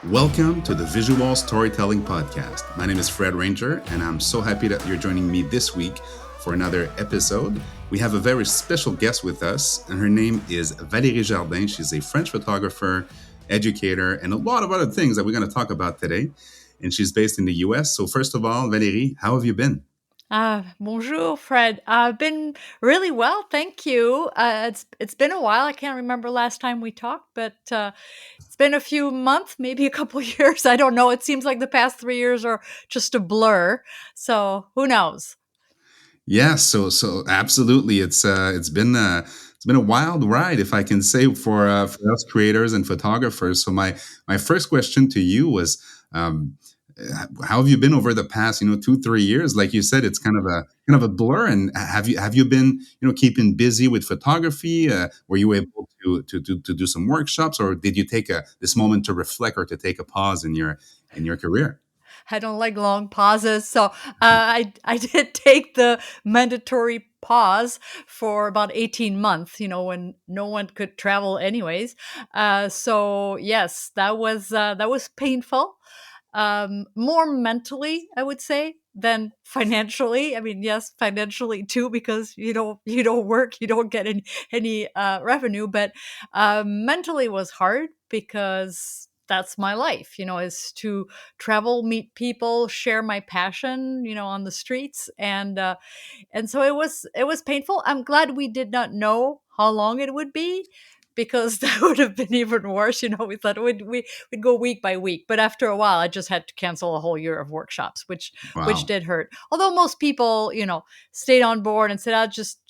Welcome to the Visual Storytelling Podcast. My name is Fred Ranger, and I'm so happy that you're joining me this week for another episode. We have a very special guest with us, and her name is Valérie Jardin. She's a French photographer, educator, and a lot of other things that we're going to talk about today. And she's based in the US. So, first of all, Valérie, how have you been? Bonjour, Fred. I've been really well, thank you. It's been a while. I can't remember last time we talked, but it's been a few months, maybe a couple years. I don't know. It seems like the past 3 years are just a blur. So who knows? Yeah, so absolutely, it's been a wild ride, if I can say, for us creators and photographers. So my first question to you was, how have you been over the past 2-3 years? Like you said, it's kind of a blur. And have you been keeping busy with photography? Were you able to do some workshops, or did you take this moment to reflect or to take a pause in your career? I don't like long pauses. So I did take the mandatory pause for about 18 months, when no one could travel anyways. So yes, that was painful. More mentally, I would say, than financially. I mean, yes, financially too, because you don't work, you don't get any revenue, but mentally was hard because that's my life, is to travel, meet people, share my passion, on the streets, and so it was painful. I'm glad we did not know how long it would be, because that would have been even worse. We thought we'd go week by week, but after a while, I just had to cancel a whole year of workshops, which Wow. did hurt. Although most people, stayed on board and said, "I'll just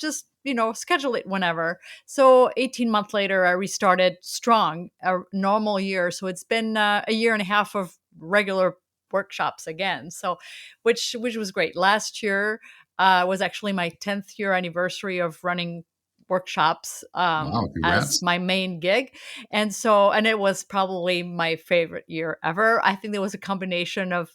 schedule it whenever." So 18 months later, I restarted strong, a normal year. So it's been a year and a half of regular workshops again. So, which was great. Last year was actually my 10th year anniversary of running workshops Wow, as congrats. my main gig. And it was probably my favorite year ever. I think there was a combination of,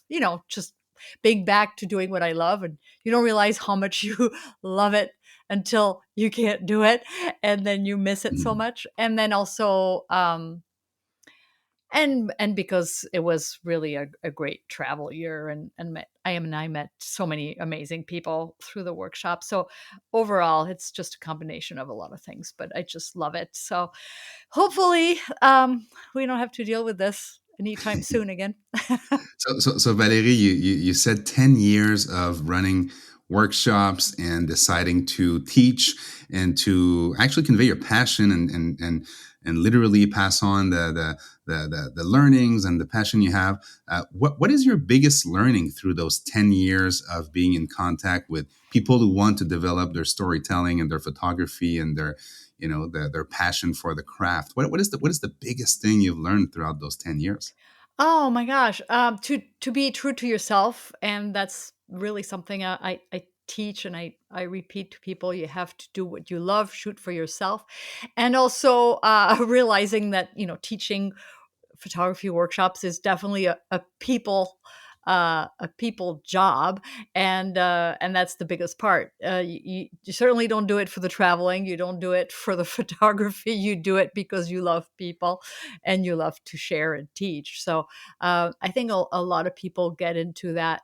just being back to doing what I love, and you don't realize how much you love it until you can't do it, and then you miss it so Mhm. much. And then also and because it was really a great travel year, and I met so many amazing people through the workshop. So overall, it's just a combination of a lot of things, but I just love it. So hopefully, we don't have to deal with this anytime soon again. So Valérie, you said 10 years of running workshops and deciding to teach and to actually convey your passion and literally pass on the learnings and the passion you have. What is your biggest learning through those 10 years of being in contact with people who want to develop their storytelling and their photography and their passion for the craft? What is the biggest thing you've learned throughout those 10 years? Oh my gosh. To be true to yourself, and that's really something I teach and I repeat to people. You have to do what you love, shoot for yourself, and also realizing that teaching photography workshops is definitely a people job, and that's the biggest part. You certainly don't do it for the traveling, you don't do it for the photography, you do it because you love people and you love to share and teach. So I think a lot of people get into that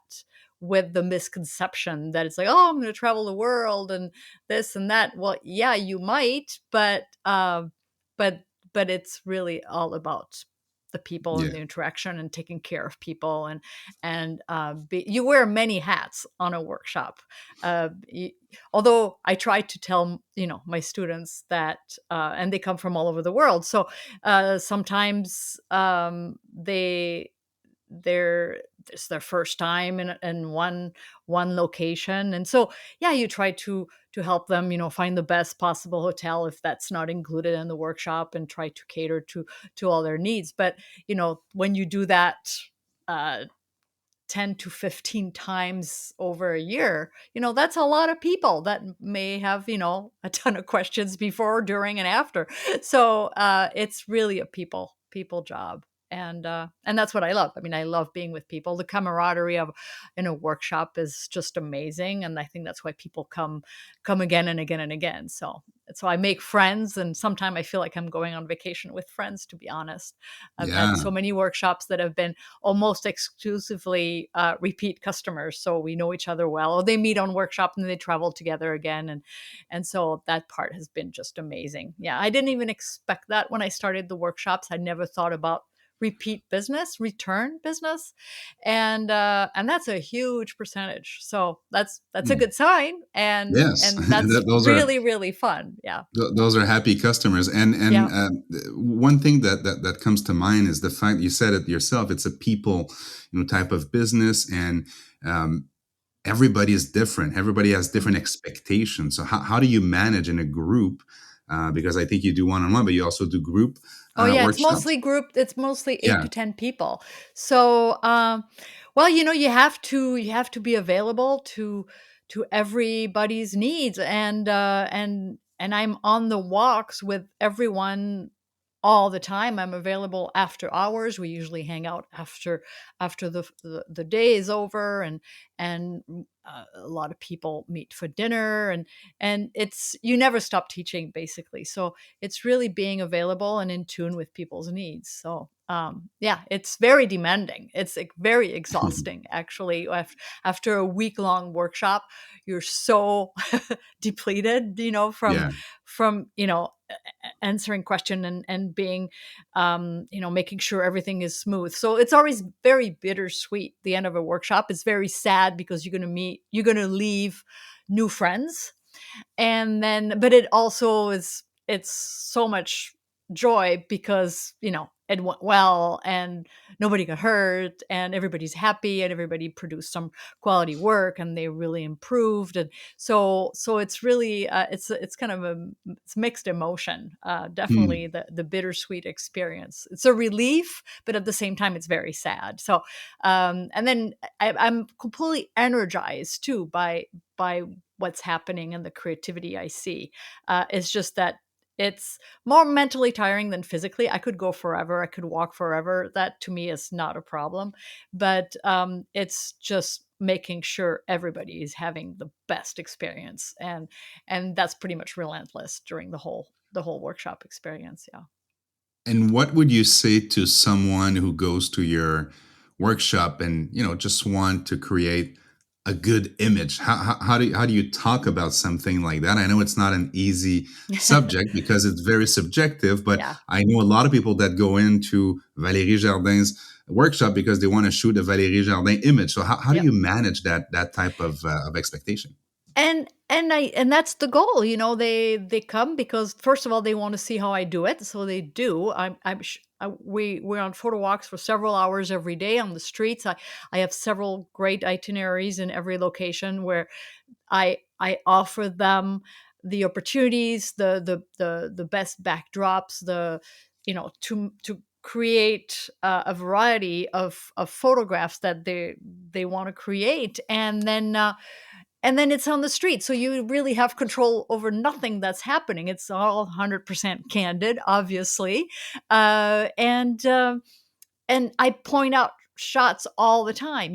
with the misconception that it's like, oh, I'm going to travel the world and this and that. Well, yeah, you might, but but it's really all about the people and Yeah. the interaction and taking care of people, and you wear many hats on a workshop. Y Although I try to tell, my students that, and they come from all over the world, so, sometimes, they're it's their first time in one location, and so yeah, you try to help them, find the best possible hotel if that's not included in the workshop, and try to cater to all their needs. But when you do that uh 10 to 15 times over a year, that's a lot of people that may have, a ton of questions before, during, and after. So it's really a people job. And that's what I love. I mean, I love being with people. The camaraderie of in a workshop is just amazing, and I think that's why people come again and again and again. So I make friends, and sometimes I feel like I'm going on vacation with friends, to be honest. I've had Yeah. so many workshops that have been almost exclusively repeat customers, so we know each other well. Or they meet on workshop and they travel together again, and so that part has been just amazing. Yeah, I didn't even expect that when I started the workshops. I never thought about repeat business, return business, and that's a huge percentage. So that's a Hmm. good sign, Yes. and that's Those are really really fun. Yeah, those are happy customers. And yeah. one thing that comes to mind is the fact you said it yourself. It's a people, type of business, and um, everybody is different. Everybody has different Mhm. expectations. So how do you manage in a group? Because I think you do one-on-one, but you also do group Oh yeah, it's workshops. mostly group. It's mostly eight Yeah. to ten people. So, well, you have to be available to everybody's needs, and I'm on the walks with everyone all the time. I'm available after hours. We usually hang out after the day is over, and a lot of people meet for dinner, and it's you never stop teaching basically. So it's really being available and in tune with people's needs. So, yeah, it's very demanding. It's like very exhausting, actually. After a week long workshop, you're so depleted, Yeah. from answering question and being, making sure everything is smooth. So it's always very bittersweet. The end of a workshop is very sad because you're going to leave new friends, and then but it also is it's so much joy because it went well and nobody got hurt and everybody's happy and everybody produced some quality work and they really improved. And so it's really it's kind of it's mixed emotion. Definitely Hmm. the bittersweet experience. It's a relief, but at the same time it's very sad. So, and then I'm completely energized too by what's happening and the creativity I see. It's just that it's more mentally tiring than physically. I could go forever. I could walk forever. That to me is not a problem. But it's just making sure everybody is having the best experience, and that's pretty much relentless during the whole workshop experience. Yeah. And what would you say to someone who goes to your workshop and just want to create a good image? How do you talk about something like that? I know it's not an easy subject because it's very subjective, but Yeah. I know a lot of people that go into Valérie Jardin's workshop because they want to shoot a Valérie Jardin image. So how do Yep. you manage that type of expectation? And that's the goal. They come because first of all they want to see how I do it, so they do. We're on photo walks for several hours every day on the streets. I have several great itineraries in every location where I offer them the opportunities, the best backdrops, to create a variety of photographs that they want to create, and then it's on the street, so you really have control over nothing that's happening. It's all 100% candid, obviously, and I point out shots all the time.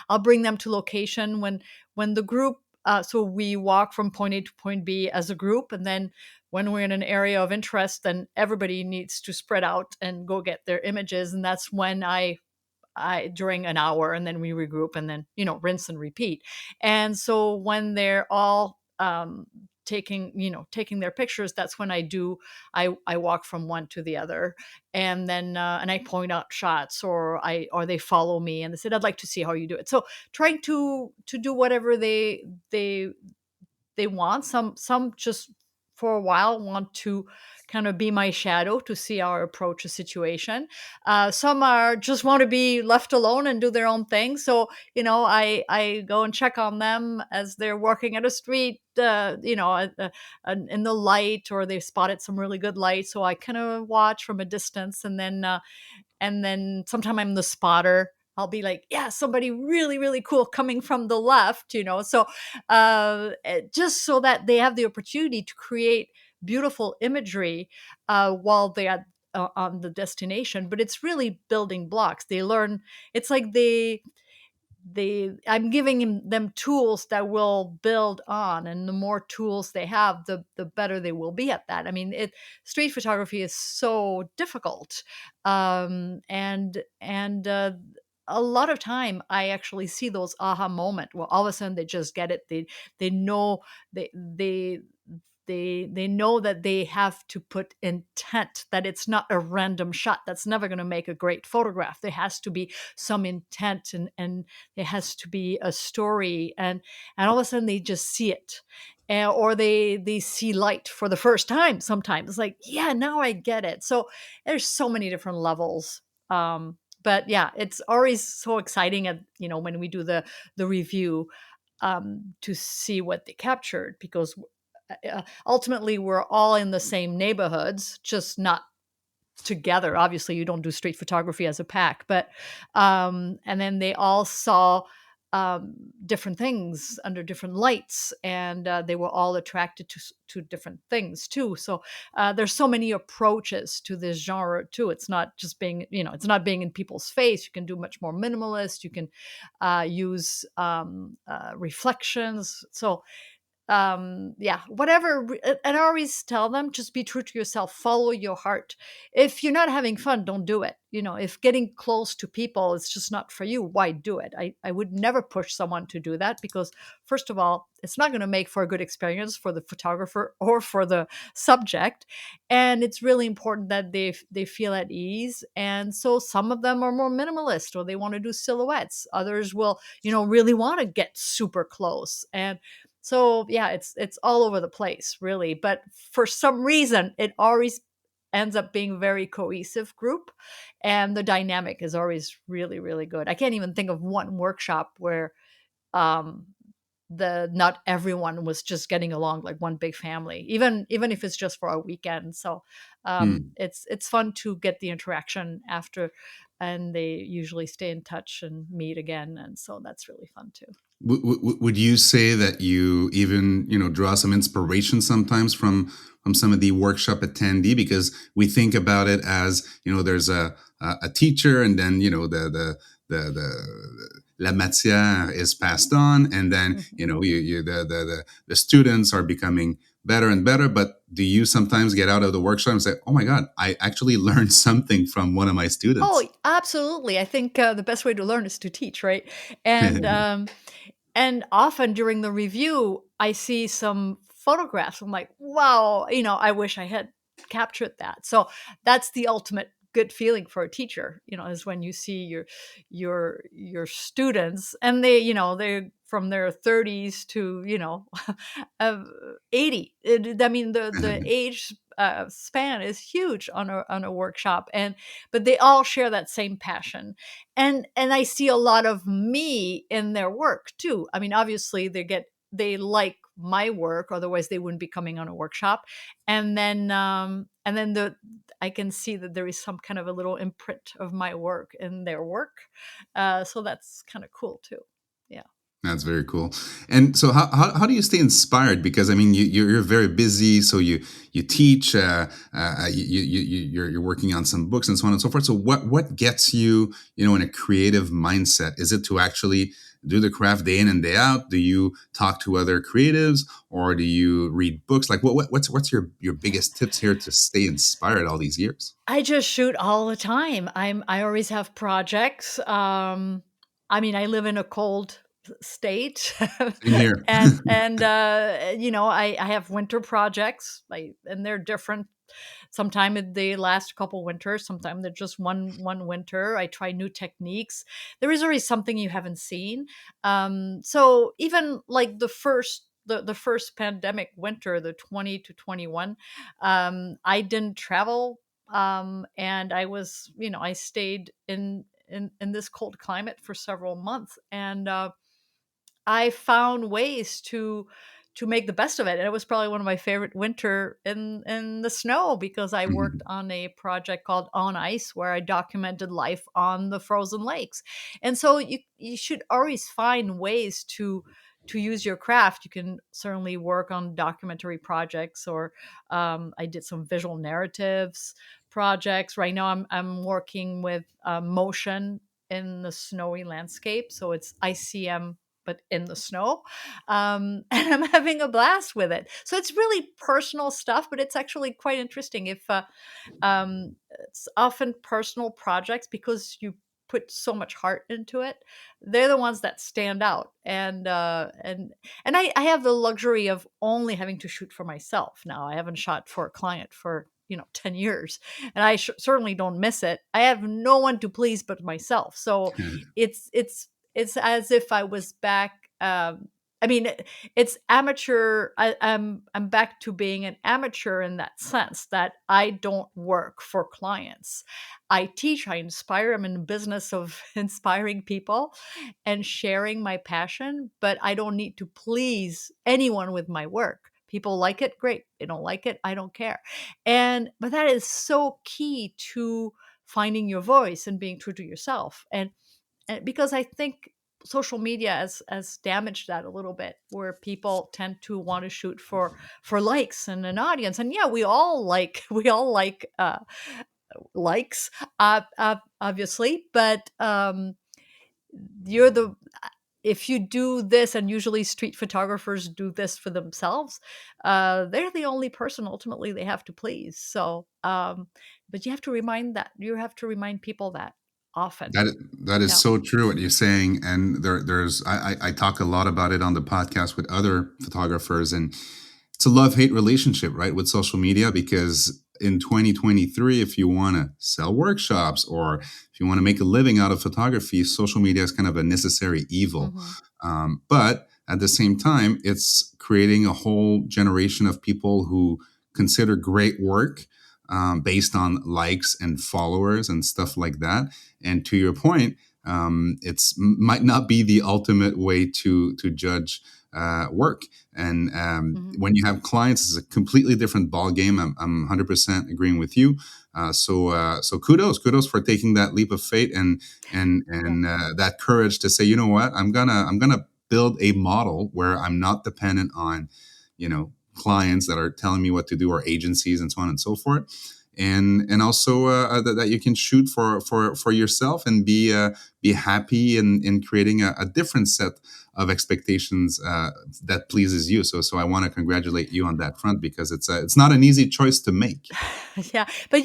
I'll bring them to location when the group. So we walk from point A to point B as a group, and then when we're in an area of interest, then everybody needs to spread out and go get their images, and that's when I during an hour, and then we regroup, and then rinse and repeat. And so when they're all taking their pictures, that's when I walk from one to the other, and then and I point out shots, or they follow me and they said, I'd like to see how you do it. So trying to do whatever they they want. Some just for a while want to kind of be my shadow to see how I approach a situation. Some are just want to be left alone and do their own thing. So I go and check on them as they're working at a street, in the light, or they spotted some really good light. So I kind of watch from a distance, and then sometime I'm the spotter. I'll be like, yeah, somebody really, really cool coming from the left. So just so that they have the opportunity to create beautiful imagery while they're on the destination, but it's really building blocks. They learn. It's like I'm giving them tools that will build on, and the more tools they have, the better they will be at that. I mean, it street photography is so difficult, and a lot of time I actually see those aha moment where all of a sudden they just get it. They know they they know that they have to put intent, that it's not a random shot that's never going to make a great photograph. There has to be some intent, and there has to be a story, and all of a sudden they just see it. Or they see light for the first time. Sometimes it's like, yeah, now I get it. So there's so many different levels. But yeah, it's always so exciting at, when we do the review, to see what they captured, because ultimately we're all in the same neighborhoods, just not together. Obviously, you don't do street photography as a pack, but and then they all saw different things under different lights, and they were all attracted to different things too. So there's so many approaches to this genre too. It's not just being, it's not being in people's face. You can do much more minimalist. You can use reflections. So yeah, whatever. And I always tell them, just be true to yourself, follow your heart. If you're not having fun, don't do it. If getting close to people is just not for you, why do it? I would never push someone to do that, because first of all, it's not going to make for a good experience for the photographer or for the subject. And it's really important that they feel at ease. And so some of them are more minimalist, or they want to do silhouettes. Others will, really want to get super close. And so yeah, it's all over the place, really. But for some reason, it always ends up being a very cohesive group, and the dynamic is always really, really good. I can't even think of one workshop where um, the not everyone was just getting along like one big family, even if it's just for a weekend. So Hmm. it's fun to get the interaction after, and they usually stay in touch and meet again, and so that's really fun too. Would you say that you even draw some inspiration sometimes from some of the workshop attendee, because we think about it as there's a teacher, and then the la matière is passed on, and then Mhm. the students are becoming better and better. But do you sometimes get out of the workshop and say, oh my god, I actually learned something from one of my Oh, students? absolutely. I think, the best way to learn is to teach, right? And, and often during the review, I see some photographs. I'm like, wow, I wish I had captured that. So that's the ultimate good feeling for a teacher, is when you see your students, and they're from their 30s to, uh, 80. I mean, the age span is huge on a workshop, but they all share that same passion, and I see a lot of me in their work too. I mean, obviously they like my work, otherwise they wouldn't be coming on a workshop. And then the I can see that there is some kind of a little imprint of my work in their work. So that's kind of cool too. Yeah. That's very cool. And so, how do you stay inspired? Because I mean, you're very busy. So you teach, you're working on some books and so on and so forth. So what gets you, in a creative mindset? Is it to actually do the craft day in and day out? Do you talk to other creatives, or do you read books? Like, what's your biggest tips here to stay inspired all these years? I just shoot all the time. I always have projects. I mean, I live in a cold state, Same here. and I have winter projects, and they're different. Sometimes they last a couple winters. Sometimes they're just one winter. I try new techniques. There is always something you haven't seen. So even like the first pandemic winter, the 20 to 21, I didn't travel, and I stayed in this cold climate for several months, and I found ways to make the best of it. And it was probably one of my favorite winter in the snow, because I worked on a project called On Ice, where I documented life on the frozen lakes. And so you should always find ways to use your craft. You can certainly work on documentary projects, or I did some visual narratives projects. Right now, I'm working with motion in the snowy landscape, so it's ICM but in the snow, and I'm having a blast with it. So it's really personal stuff, but it's actually quite interesting. If It's often personal projects because you put so much heart into it. They're the ones that stand out, and I have the luxury of only having to shoot for myself now. I haven't shot for a client for 10 years, and I certainly don't miss it. I have no one to please but myself, so it's as if I was back. I mean, it's amateur. I'm back to being an amateur in that sense that I don't work for clients. I teach, I inspire. I'm in the business of inspiring people and sharing my passion, but I don't need to please anyone with my work. People like it, great. They don't like it, I don't care. But that is so key to finding your voice and being true to yourself. And because I think social media has damaged that a little bit, where people tend to want to shoot for likes and an audience. And yeah, we all like we all like likes, obviously, but you're the if you do this, and usually street photographers do this for themselves, they're the only person ultimately they have to please. So, but you have to remind people that often. That that is Yeah. so true what you're saying, and there's I talk a lot about it on the podcast with other photographers, and it's a love-hate relationship, right, with social media, because in 2023, if you want to sell workshops or if you want to make a living out of photography, social media is kind of a necessary evil. Hmm. But at the same time, it's creating a whole generation of people who consider great work based on likes and followers and stuff like that. And to your point, it's might not be the ultimate way to judge work. And Hmm. when you have clients, it's a completely different ball game. I'm 100% agreeing with you. So kudos for taking that leap of faith and Yeah. that courage to say, you know what, I'm gonna build a model where I'm not dependent on, clients that are telling me what to do, or agencies and so on and so forth. And also that you can shoot for yourself and be happy in creating a different set of expectations that pleases you. So I want to congratulate you on that front, because it's not an easy choice to make. Yeah, but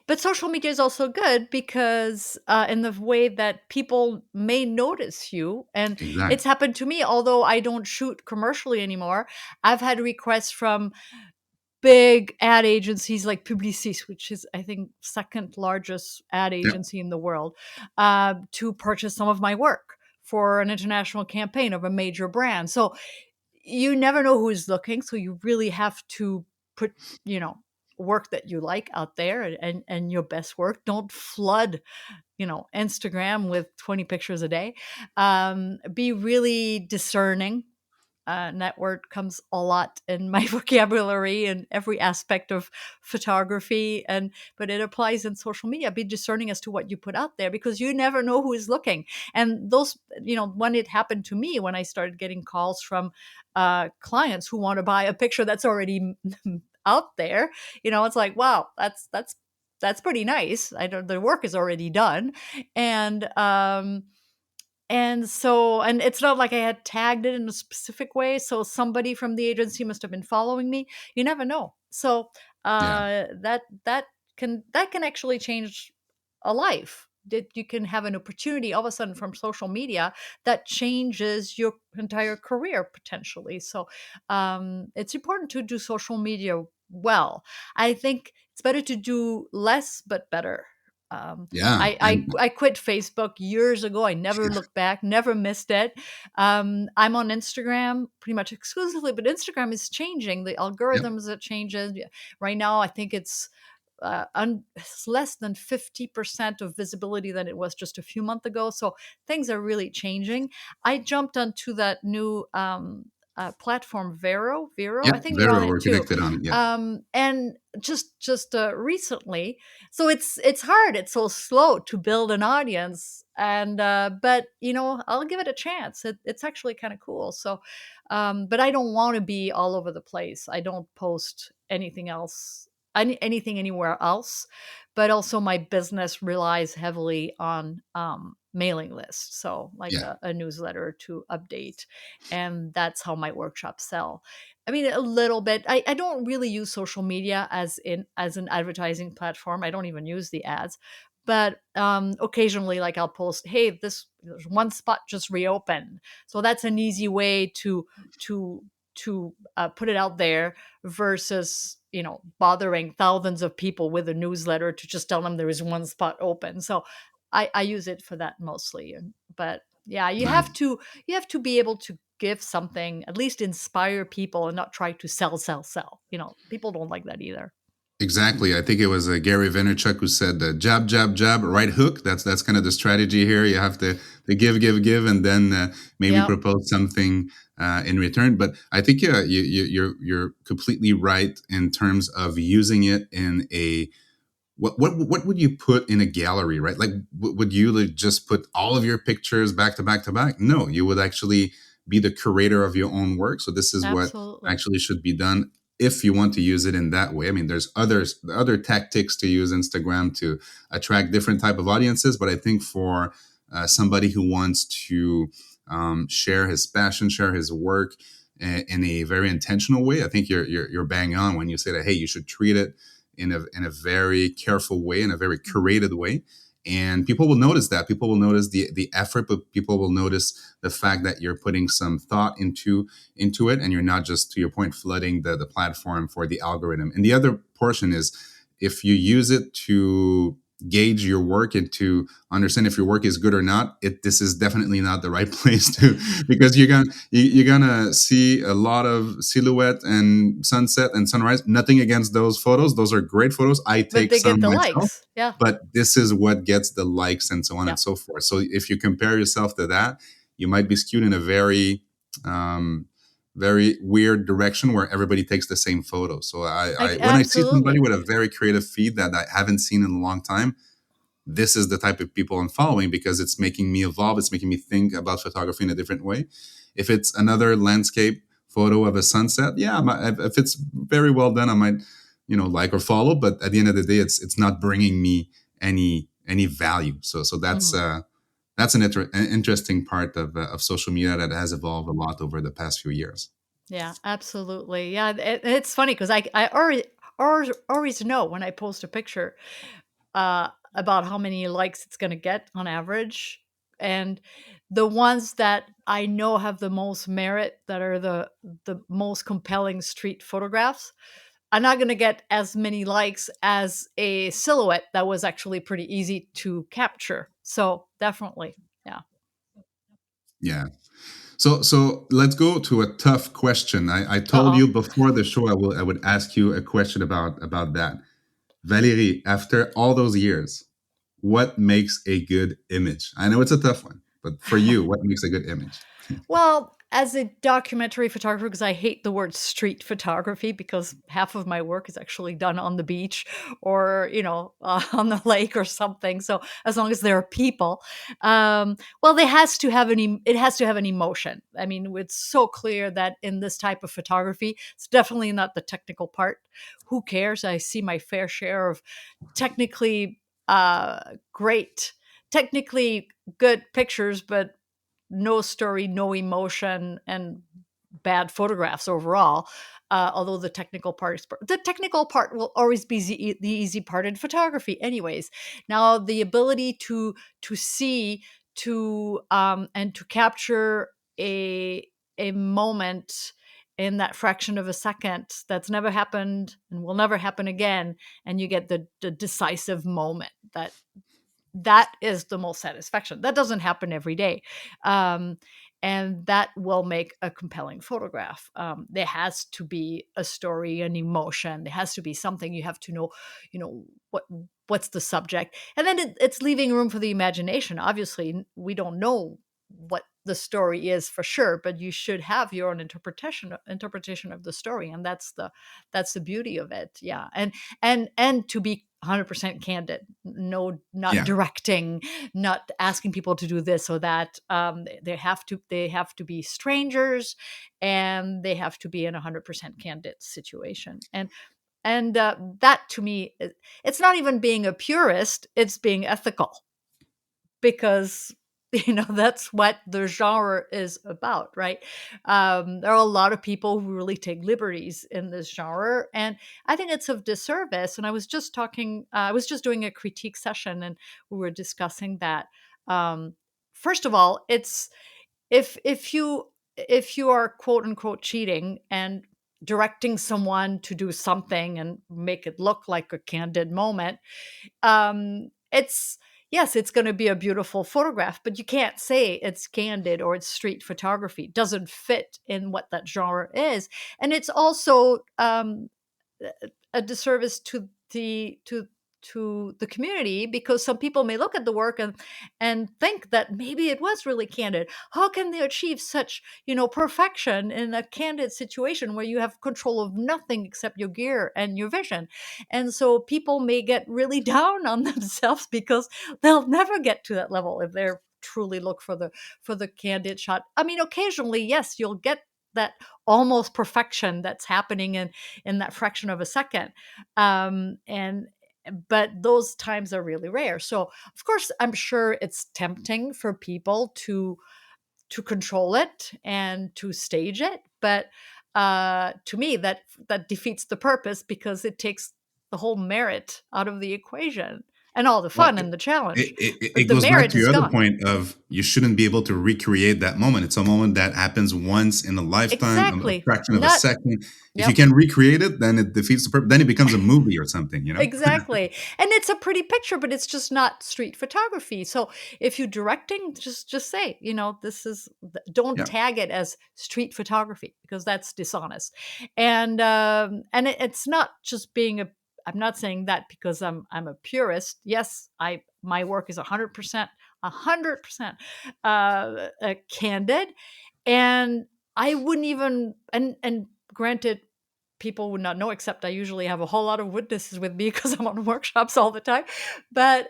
but social media is also good because in the way that people may notice you, and it's Exactly. happened to me. Although I don't shoot commercially anymore, I've had requests from big ad agencies like Publicis, which is, I think, second largest ad Yep. agency in the world, to purchase some of my work for an international campaign of a major brand. So you never know who's looking, so you really have to put, you know, work that you like out there, and your best work. Don't flood, Instagram with 20 pictures a day. Be really discerning. And that word comes a lot in my vocabulary in every aspect of photography, but it applies in social media. Be discerning as to what you put out there, because you never know who is looking. And those, when it happened to me, when I started getting calls from clients who want to buy a picture that's already out there, it's like, wow, that's pretty nice. I don't The work is already done. And um and so and it's not like I had tagged it in a specific way, so somebody from the agency must have been following me. You never know. So Yeah. that can actually change a life. That you can have an opportunity all of a sudden from social media that changes your entire career potentially. So it's important to do social media well. I think it's better to do less but better. Yeah. I quit Facebook years ago. I never looked back, never missed it. I'm on Instagram pretty much exclusively, but Instagram is changing. The Yep. algorithms that changes. Yeah. Right now, I think it's less than 50% of visibility than it was just a few months ago. So things are really changing. I jumped onto that new platform, Vero. Yep. I think you're on Vero, it we're too. connected on it. Yep. And just recently, so it's hard. It's so slow to build an audience, and but I'll give it a chance. It's actually kind of cool. So, but I don't want to be all over the place. I don't post anything else anything anywhere else. But also my business relies heavily on mailing lists, so like Yeah. a newsletter to update, and that's how my workshops sell. I mean, a little bit. I don't really use social media as an advertising platform. I don't even use the ads. But occasionally, like I'll post, "Hey, there's one spot just reopened," so that's an easy way to put it out there versus bothering thousands of people with a newsletter to just tell them there is one spot open. So I use it for that mostly. But yeah, Nice. you have to be able to give something, at least inspire people, and not try to sell. People don't like that either. Exactly. I think it was Gary Vaynerchuk who said, "Jab, jab, jab, right hook." That's kind of the strategy here. You have to give, give, give, and then maybe Yep. propose something in return. But I think you're completely right in terms of using it in a what would you put in a gallery, right? Like, would you like just put all of your pictures back to back to back? No, you would actually be the curator of your own work. So this is what Absolutely. actually should be done if you want to use it in that way. I mean, there's other tactics to use Instagram to attract different type of audiences, but I think for somebody who wants to share his passion, share his work in a very intentional way, I think you're bang on when you say that. Hey, you should treat it in a very careful way, in a very curated way. And people will notice that. People will notice the effort, but people will notice the fact that you're putting some thought into it, and you're not just, to your point, flooding the platform for the algorithm. And the other portion is, if you use it to gauge your work and to understand if your work is good or not, this is definitely not the right place to, because you're gonna see a lot of silhouette and sunset and sunrise. Nothing against those photos; those are great photos. I But take they some get the myself, likes. Yeah. but this is what gets the likes and so on Yeah. and so forth. So if you compare yourself to that, you might be skewed in a um, very weird direction where everybody takes the same photo. So Like, when I see somebody absolutely. with a very creative feed that I haven't seen in a long time, this is the type of people I'm following, because it's making me evolve. It's making me think about photography in a different way. If it's another landscape photo of a sunset, yeah, if it's very well done, I might, like or follow. But at the end of the day, it's not bringing me any value. So Mhm. that's an interesting part of social media that has evolved a lot over the past few years. Yeah, absolutely. Yeah, it's funny because I always know when I post a picture about how many likes it's going to get on average, and the ones that I know have the most merit, that are the most compelling street photographs, are not going to get as many likes as a silhouette that was actually pretty easy to capture. So definitely, yeah. Yeah. So let's go to a tough question. I Uh told oh. you before the show I would ask you a question about that. Valérie, after all those years, what makes a good image? I know it's a tough one, but for you, what makes a good image? Well, as a documentary photographer, because I hate the word street photography, because half of my work is actually done on the beach or, on the lake or something. So as long as there are people, well, it has to have an emotion. I mean, it's so clear that in this type of photography, it's definitely not the technical part. Who cares? I see my fair share of technically great, technically good pictures, but no story, no emotion, and bad photographs overall. Although the technical part will always be the easy part in photography, anyways. Now, the ability to see, to and to capture a moment in that fraction of a second that's never happened and will never happen again, and you get the decisive moment, that is the most satisfaction. That doesn't happen every day. Um, and that will make a compelling photograph. There has to be a story, an emotion. There has to be something. You have to know, what what's the subject, and then it's leaving room for the imagination. Obviously, we don't know what the story is for sure, but you should have your own interpretation of the story, and that's the beauty of it. Yeah, and to be 100% candid. No, not Yeah. directing, not asking people to do this or that. They have to be strangers, and they have to be in a 100% candid situation. And And that to me, it's not even being a purist, it's being ethical, because that's what the genre is about, right? There are a lot of people who really take liberties in this genre, and I think it's of disservice. And I was just doing a critique session, and we were discussing that. um, First of all, it's if you are quote unquote cheating and directing someone to do something and make it look like a candid moment, it's yes, it's going to be a beautiful photograph, but you can't say it's candid or it's street photography. It doesn't fit in what that genre is. And it's also a disservice to the community, because some people may look at the work and think that maybe it was really candid. How can they achieve such perfection in a candid situation where you have control of nothing except your gear and your vision? And so people may get really down on themselves because they'll never get to that level if they're truly look for the candid shot. I mean, occasionally, yes, you'll get that almost perfection that's happening in that fraction of a second. And but those times are really rare. So of course I'm sure it's tempting for people to control it and to stage it, but to me that defeats the purpose, because it takes the whole merit out of the equation and all the Well, fun and the challenge. it The goes back merit to is your other gone. point of you shouldn't be able to recreate that moment. It's a moment that happens once in a lifetime, a Exactly. fraction of a Not second. If you Yep. can recreate it, then it defeats the purpose. Then it becomes a movie or something, you know? Exactly. And it's a pretty picture, but it's just not street photography. So if you're directing, just say, this is don't Yeah. tag it as street photography, because that's dishonest. And it's not just being a I'm not saying that because I'm a purist. Yes, I my work is 100% candid, and I wouldn't even and granted, people would not know, except I usually have a whole lot of witnesses with me because I'm on workshops all the time. But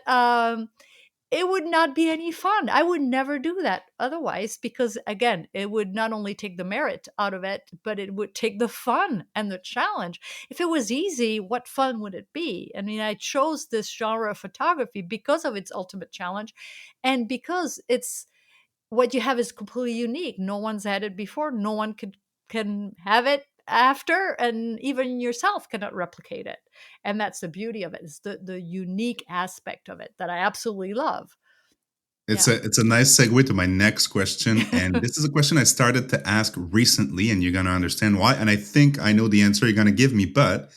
it would not be any fun. I would never do that otherwise, because again, it would not only take the merit out of it, but it would take the fun and the challenge. If it was easy, what fun would it be? I mean, I chose this genre of photography because of its ultimate challenge, and because it's what you have is completely unique. No one's had it before. No one can have it after, and even yourself cannot replicate it. And that's the beauty of it. It's the unique aspect of it that I absolutely love. It's Yeah. a nice segue to my next question, and this is a question I started to ask recently, and you're gonna understand why. And I think I know the answer you're gonna give me, but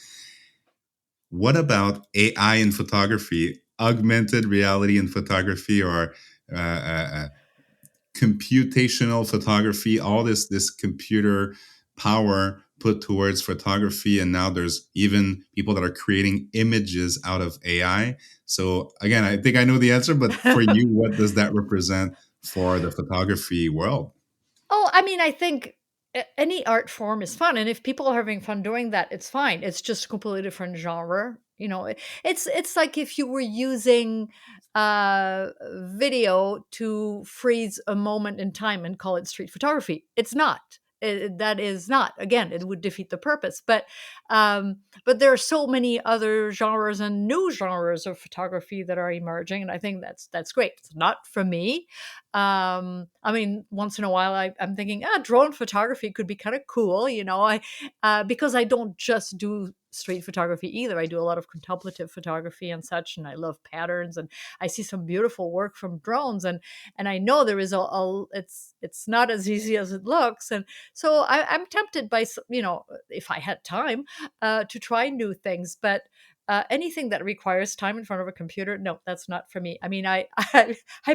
what about AI in photography, augmented reality in photography, or computational photography? All this computer power put towards photography, and now there's even people that are creating images out of AI. So again, I think I know the answer, but for you, what does that represent for the photography world? Oh, I mean, I think any art form is fun, and if people are having fun doing that, it's fine. It's just a completely different genre. It's like if you were using video to freeze a moment in time and call it street photography. It's not. That is not. Again, it would defeat the purpose. But there are so many other genres and new genres of photography that are emerging, and I think that's great. It's not for me. I mean, once in a while I'm thinking, drone photography could be kind of cool, because I don't just do street photography either. I do a lot of contemplative photography and such, and I love patterns, and I see some beautiful work from drones, and I know there is it's not as easy as it looks. And so I'm tempted by if I had time to try new things. But anything that requires time in front of a computer, no, that's not for me. I mean, I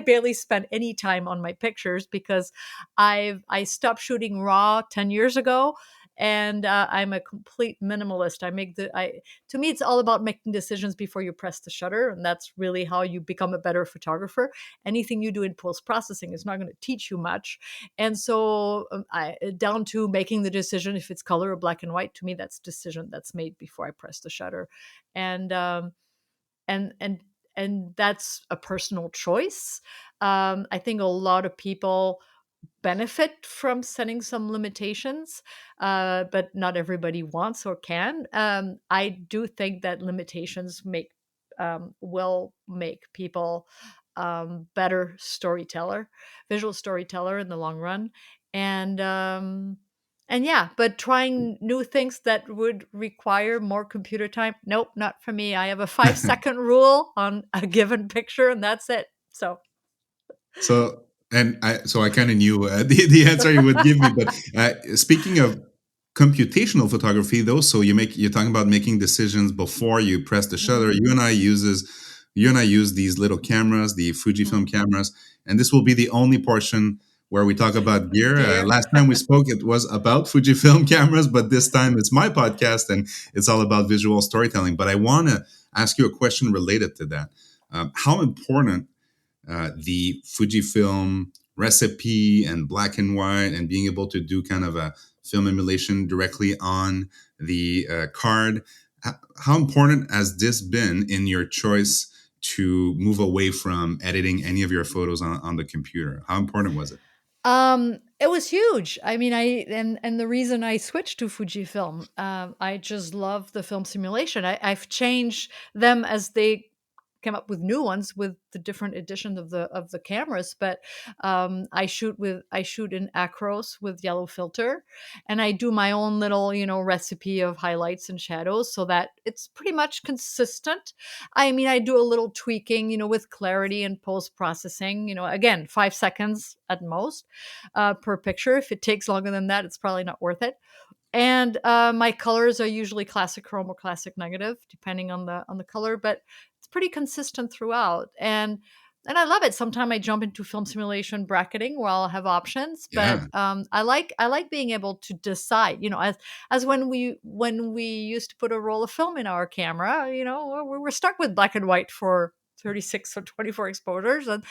barely spend any time on my pictures because I stopped shooting raw 10 years ago, and I'm a complete minimalist. To me, it's all about making decisions before you press the shutter, and that's really how you become a better photographer. Anything you do in post processing is not going to teach you much, and so down to making the decision if it's color or black and white. To me, that's a decision that's made before I press the shutter, and and and and that's a personal choice. I think a lot of people benefit from setting some limitations, but not everybody wants or can. I do think that limitations will make people better storyteller, visual storyteller in the long run, and yeah. But trying new things that would require more computer time, nope, not for me. I have a 5 second rule on a given picture, and that's it. So So I kind of knew the answer you would give me. But speaking of computational photography, though, so you're talking about making decisions before you press the shutter. mhm, You and I use these little cameras, the mhm. Fujifilm cameras, and this will be the only portion where we talk about gear. Gear. Last time we spoke, it was about Fujifilm cameras, but this time it's my podcast and it's all about visual storytelling. But I want to ask you a question related to that. How important the Fujifilm recipe and black and white and being able to do kind of a film emulation directly on the card. How important has this been in your choice to move away from editing any of your photos on the computer? How important was it? It was huge. I mean, and the reason I switched to Fujifilm, I just love the film simulation. I've changed them as they came up with new ones with the different edition of the cameras. But I shoot in acros with yellow filter, and I do my own little recipe of highlights and shadows so that it's pretty much consistent. I mean, I do a little tweaking, with clarity and post processing. Again, 5 seconds at most per picture. If it takes longer than that, it's probably not worth it. And my colors are usually classic chrome or classic negative, depending on the color, but it's pretty consistent throughout. And I love it. Sometimes I jump into film simulation bracketing where I'll have options, but Yeah, I like being able to decide. As when we used to put a roll of film in our camera, we were stuck with black and white for 36 or 24 exposures, and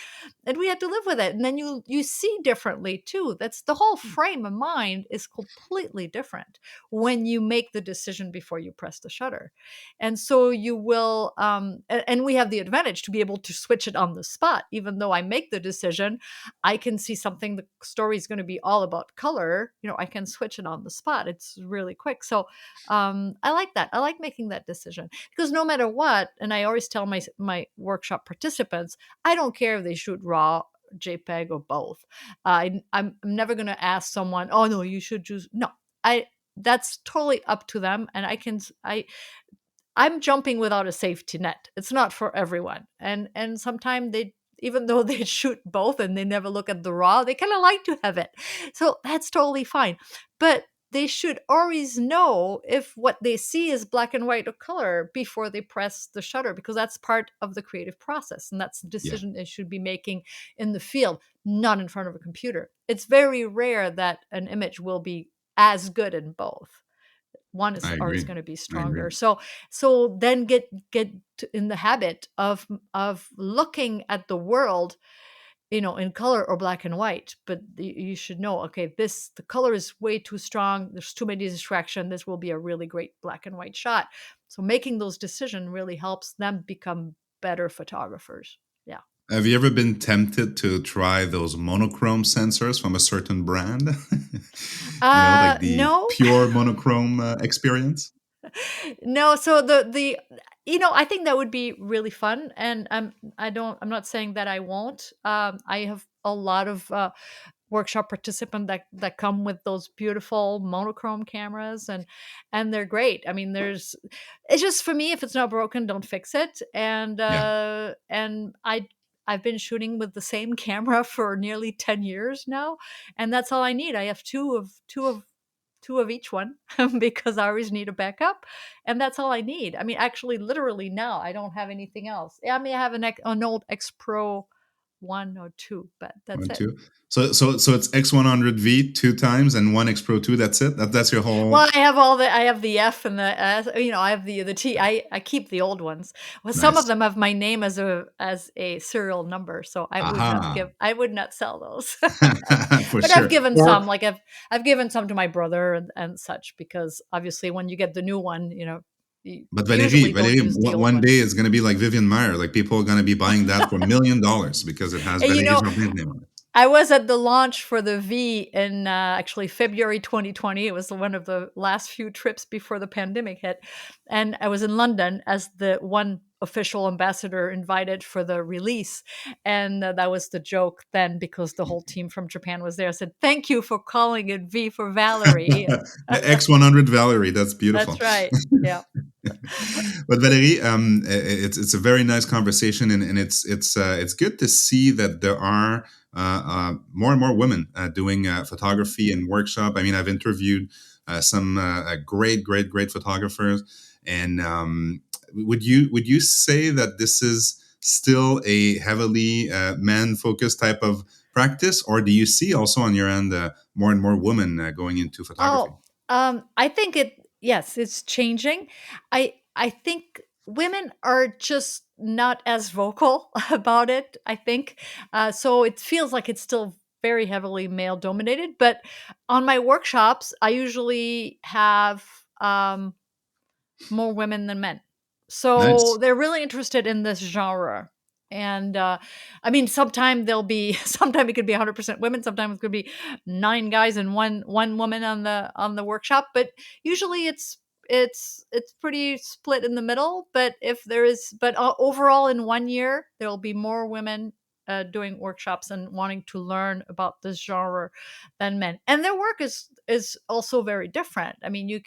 we had to live with it. And then you see differently too. That's the whole frame of mind is completely different when you make the decision before you press the shutter. And so you will and we have the advantage to be able to switch it on the spot. Even though I make the decision, I can see something the story is going to be all about color. I can switch it on the spot. It's really quick. So I like that. I like making that decision because no matter what, and I always tell my workshop participants, I don't care if they shoot raw, JPEG, or both. I'm never going to ask someone, oh no, you should choose. No, I that's totally up to them, and I'm jumping without a safety net. It's not for everyone, and sometimes they. Even though they shoot both and they never look at the raw, they kind of like to have it. So that's totally fine. But they should always know if what they see is black and white or color before they press the shutter, because that's part of the creative process. And that's the yeah, decision they should be making in the field, not in front of a computer. It's very rare that an image will be as good in both. One is I always agree. going to be I agree. stronger. So then in the habit of looking at the world, in color or black and white. But you should know, okay, the color is way too strong. There's too many distraction. This will be a really great black and white shot. So making those decisions really helps them become better photographers. Yeah. Have you ever been tempted to try those monochrome sensors from a certain brand? Like the No. pure monochrome experience? No, so the I think that would be really fun, and I'm not saying that I won't. I have a lot of workshop participants that come with those beautiful monochrome cameras, and they're great. I mean, it's just, for me, if it's not broken, don't fix it. Yeah, And I've been shooting with the same camera for nearly 10 years now, and that's all I need. I have two of each one because I always need a backup, and that's all I need. I mean, actually, literally now I don't have anything else. I mean, I have an old X Pro 1 or 2, but that's one, it. two. So it's X100V two times and one X Pro 2. That's it. That's your Well, whole. I have the F and the S. I have the T. I keep the old ones. Well, some of Nice. them have my name as a serial number, so Aha. I would not sell those. For But I've sure. given some, Or like I've given some to my brother and such, because obviously when you get the new one, you but usually don't Valérie, use the old one one. day it's gonna be like Vivian Meyer. Like people are gonna be buying that for $1 million because it has And Valérie Jardin's name on it. I was at the launch for the V in, actually February 2020. It was one of the last few trips before the pandemic hit, and I was in London as the one official ambassador invited for the release, and, that was the joke then because the whole team from Japan was there. I said, "Thank you for calling it V for Valerie." The X100 Valerie, that's That's beautiful. right. Yeah. But Valérie, it's a very nice conversation, and it's good to see that there are more and more women doing photography and workshop. I mean, I've interviewed some great photographers, and would you say that this is still a heavily man focused type of practice, or do you see also on your end more and more women going into photography? Oh, I think yes, it's changing. I think women are just not as vocal about it, I think. So it feels like it's still very heavily male dominated, but on my workshops, I usually have um more women than men. So Nice. they're really interested in this genre. And I mean, sometime there'll be sometime it could be 100% women, sometimes it could be 9 guys and one woman on the workshop, but usually it's pretty split in the middle, but if there is but overall in 1 year there'll be more women doing workshops and wanting to learn about this genre than men. And their work is also very different. I mean,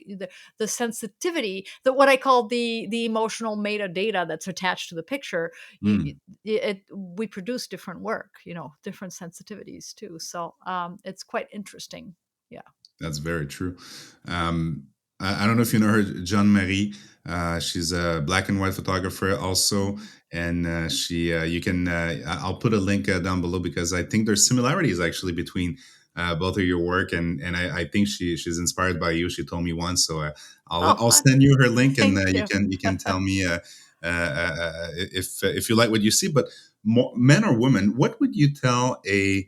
the sensitivity, the what I call the emotional metadata that's attached to the picture, Mm. we produce different work, different sensitivities too. So it's quite interesting. Yeah. That's very true. I don't know if you know her, John Marie. She's a black and white photographer also, Mhm. and she you can I'll put a link down below because I think there's similarities actually between both of your work, and I think she's inspired by you. She told me once, so Oh, I'll send you her link, and thank you you. can tell me if you like what you see. But men or women, what would you tell a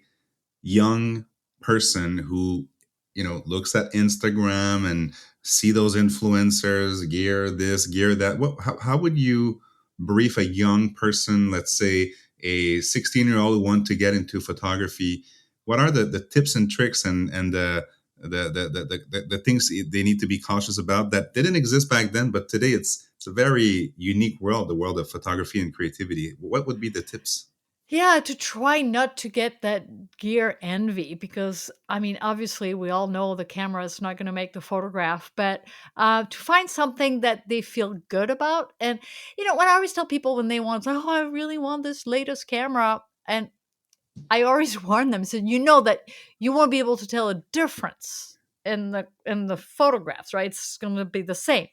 young person who looks at Instagram and see those influencers gear this gear that how would you brief a young person, let's say a 16-year-old who want to get into photography? What are the tips and tricks and the things they need to be cautious about that didn't exist back then, but today it's a very unique world, the world of photography and creativity? What would be the tips? Yeah, to try not to get that gear envy because, I mean, obviously, we all know the camera is not going to make the photograph, but to find something that they feel good about. And, when I always tell people when they want, like, oh, I really want this latest camera. And I always warn them, so you know that you won't be able to tell a difference in the photographs, right? It's going to be the same.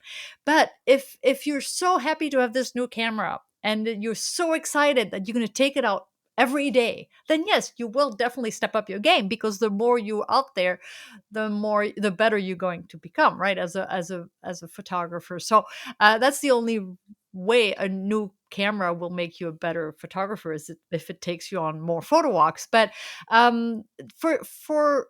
But if you're so happy to have this new camera and that you're so excited that you're going to take it out every day, then yes, you will definitely step up your game because the more you're out there, the better you're going to become, right? As a photographer. So that's the only way a new camera will make you a better photographer is if it takes you on more photo walks. But um, for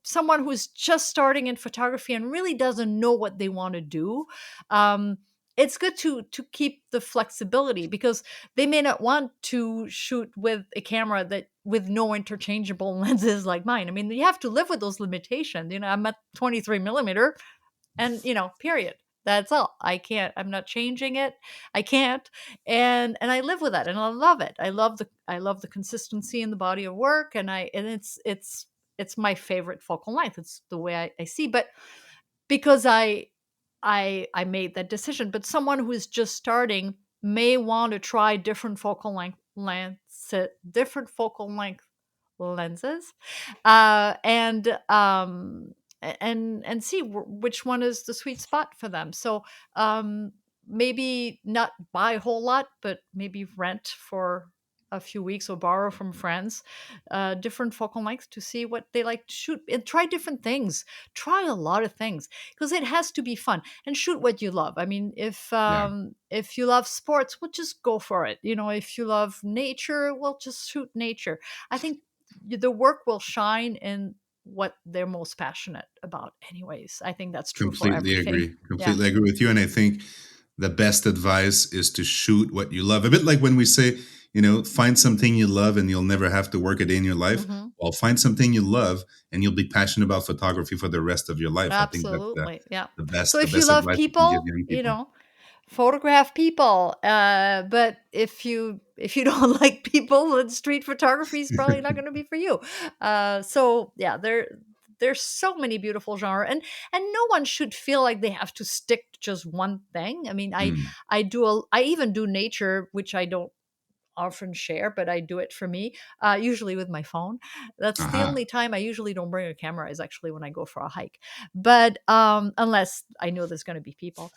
someone who's just starting in photography and really doesn't know what they want to do, um, it's good to keep the flexibility because they may not want to shoot with a camera that with no interchangeable lenses like mine. I mean, you have to live with those limitations. I'm at 23 millimeter and period. That's all. I'm not changing it. I can't. And I live with that and I love it. I love the consistency in the body of work, and it's my favorite focal length. It's the way I see. But because I made that decision. But someone who is just starting may want to try different focal length lenses, and and see which one is the sweet spot for them. So maybe not buy a whole lot, but maybe rent for a few weeks or borrow from friends different focal lengths to see what they like to shoot and try different things. Try a lot of things because it has to be fun and shoot what you love. I mean, Yeah, if you love sports, well, just go for it. If you love nature, well, just shoot nature. I think the work will shine in what they're most passionate about anyways. I think that's true for completely everything. agree. Yeah. Completely agree with you. And I think the best advice is to shoot what you love. A bit like when we say, find something you love and you'll never have to work a day in your life. Mhm. Well, find something you love and you'll be passionate about photography for the rest of your life. I think that's Absolutely, yeah. the So best the if you best love advice you can give people, young people. photograph people. But if you don't like people, then street photography is probably not going to be for you. So yeah, there's so many beautiful genre, and no one should feel like they have to stick to just one thing. I mean, Mm. I even do nature, which I don't often share, but I do it for me, usually with my phone. That's the Aha. only time I usually don't bring a camera is actually when I go for a hike. But unless I know there's going to be people.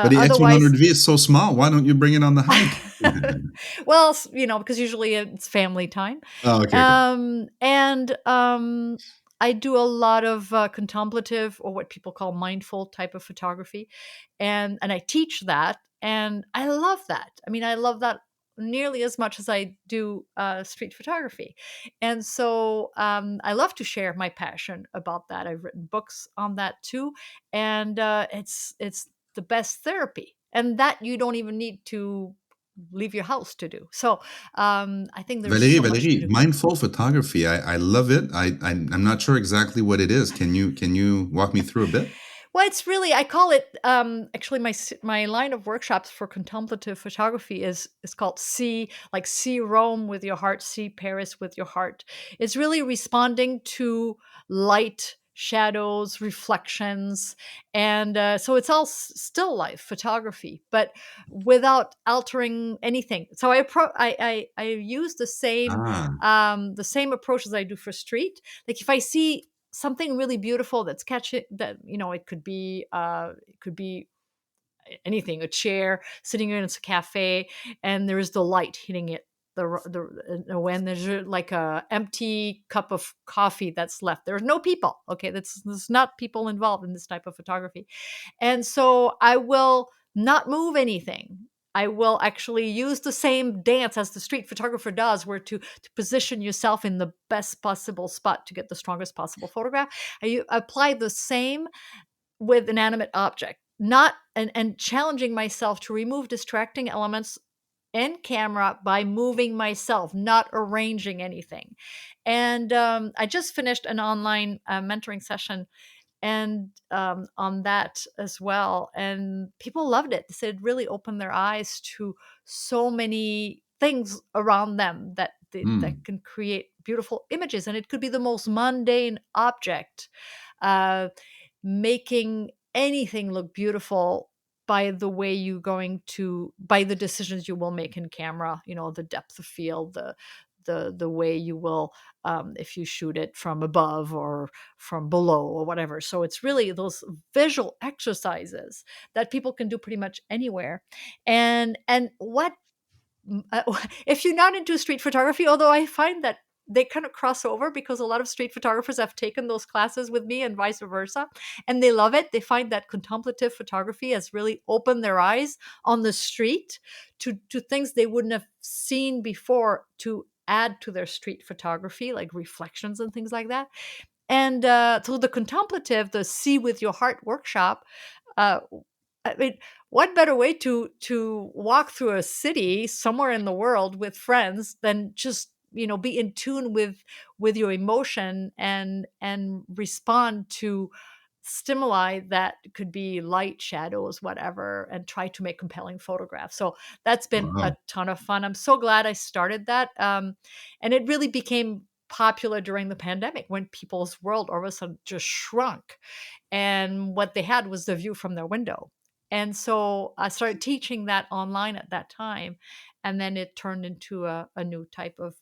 But the Otherwise, X100V is so small. Why don't you bring it on the hike? well, because usually it's family time. Oh, okay, okay. And I do a lot of contemplative or what people call mindful type of photography, and I teach that, and I love that. I mean, I love that nearly as much as I do street photography, and so I love to share my passion about that. I've written books on that too, and it's the best therapy, and that you don't even need to leave your house to do. So I think there's Valérie, so much to Valérie, do. mindful photography. I love it. I'm not sure exactly what it is. Can you walk me through a bit? Well, it's really I call it actually my line of workshops for contemplative photography is called see Rome with your heart, see Paris with your heart. It's really responding to light, shadows, reflections, and so it's all still life photography, but without altering anything. So I use Ah, the same approach as I do for street. Like if I see something really beautiful that's catching that it could be anything, a chair sitting in a cafe, and there's the light hitting it, when there's like a empty cup of coffee that's left, there's no people. Okay, there's not people involved in this type of photography, and so I will not move anything. I will actually use the same dance as the street photographer does, where to position yourself in the best possible spot to get the strongest possible photograph. I apply the same with an animate object, not and challenging myself to remove distracting elements in camera by moving myself, not arranging anything. And I just finished an online mentoring session and on that as well, and people loved it. They said it really opened their eyes to so many things around them that hmm. can create beautiful images, and it could be the most mundane object, uh, making anything look beautiful by the way you going to by the decisions you will make in camera, the depth of field, the way you will, if you shoot it from above or from below or whatever. So it's really those visual exercises that people can do pretty much anywhere. And what if you're not into street photography, although I find that they kind of cross over because a lot of street photographers have taken those classes with me and vice versa, and they love it. They find that contemplative photography has really opened their eyes on the street to things they wouldn't have seen before, to add to their street photography, like reflections and things like that. And so the contemplative, the see with your heart workshop, uh, I mean, what better way to walk through a city somewhere in the world with friends than just be in tune with your emotion and respond to stimuli that could be light, shadows, whatever, and try to make compelling photographs. So that's been a Wow. ton of fun. I'm so glad I started that, and it really became popular during the pandemic when people's world all of a sudden just shrunk, and what they had was the view from their window. And so I started teaching that online at that time, and then it turned into a new type of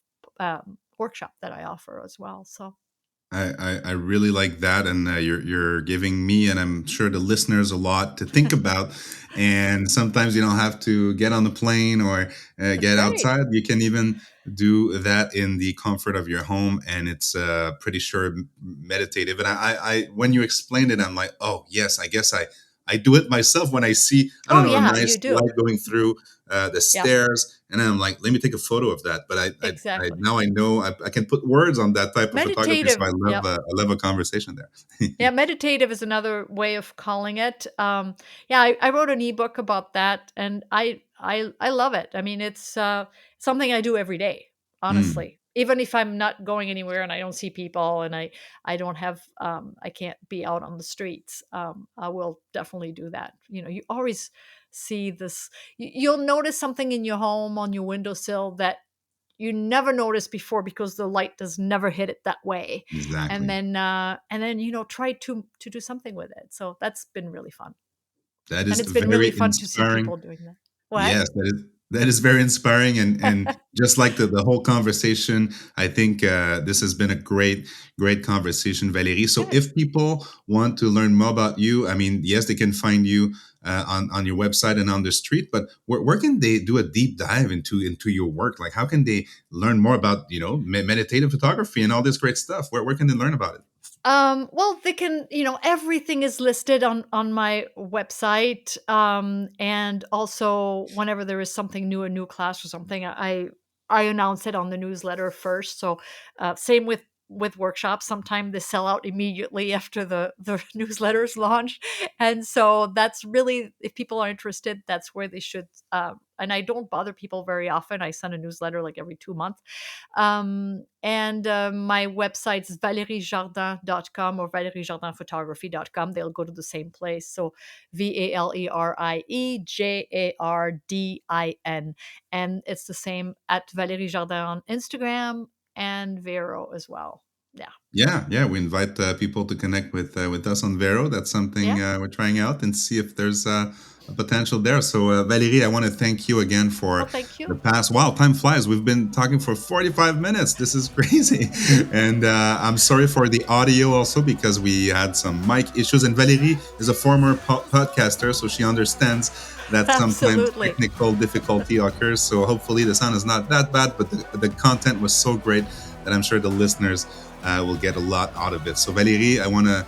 workshop that I offer as well. So I really like that, and you're giving me, and I'm sure the listeners, a lot to think about. And sometimes you don't have to get on the plane or that's get right. outside. You can even do that in the comfort of your home, and it's pretty sure meditative. And when you explained it, I'm like, oh yes, I guess I do it myself when I see, I don't Oh know, a yeah, nice you do. light going through the Yeah, stairs, and then I'm like, let me take a photo of that. But I exactly. now I know I can put words on that type of photography, so Meditative. Yeah. I love a conversation there. Yeah, meditative is another way of calling it. Yeah, I wrote an ebook about that, and I love it. I mean, it's something I do every day, Mm, honestly. Even if I'm not going anywhere and I don't see people and I don't have I can't be out on the streets, I will definitely do that. You know, you always see this. You'll notice something in your home on your windowsill that you never noticed before because the light does never hit it that way, exactly. and then you know try to do something with it. So that's been really fun, That and is it's been really very fun to see inspiring. people doing that. What? Yes, that is very inspiring, and just like the whole conversation, I think this has been a great conversation, Valérie. So, Good. if people want to learn more about you, I mean, yes, they can find you on your website and on the street, but where can they do a deep dive into your work? Like, how can they learn more about meditative photography and all this great stuff? Where can they learn about it? Well, they can, you know, everything is listed on my website, and also whenever there is something new, a new class or something, I announce it on the newsletter first. So, same with workshops. Sometimes they sell out immediately after the newsletter is launched, and so that's really if people are interested, that's where they should. And I don't bother people very often. I send a newsletter like every 2 months. And my website is valeriejardin.com or valeriejardinphotography.com. They'll go to the same place. So VALERIEJARDIN. And it's the same at Valérie Jardin on Instagram and Vero as well. Yeah. Yeah. We invite people to connect with us on Vero. That's something Yeah. we're trying out and see if there's a potential there. So, Valérie, I want to thank you again Well, for thank the you. past. Wow, time flies. We've been talking for 45 minutes. This is crazy. And I'm sorry for the audio also because we had some mic issues. And Valérie is a former podcaster, so she understands that sometimes Absolutely. technical difficulty occurs. So hopefully the sound is not that bad, but the content was so great that I'm sure the listeners will get a lot out of it. So, Valérie, I want to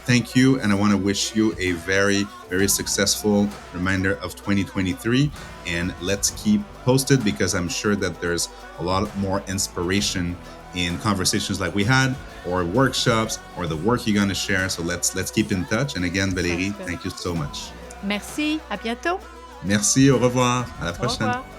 thank you and I want to wish you a very successful remainder of 2023. And let's keep posted because I'm sure that there's a lot more inspiration in conversations like we had, or workshops, or the work you're going to share. So let's keep in touch. And again, Sounds Valérie, good. thank you so much. Merci. À bientôt. Merci, au revoir, à la Au prochaine. revoir.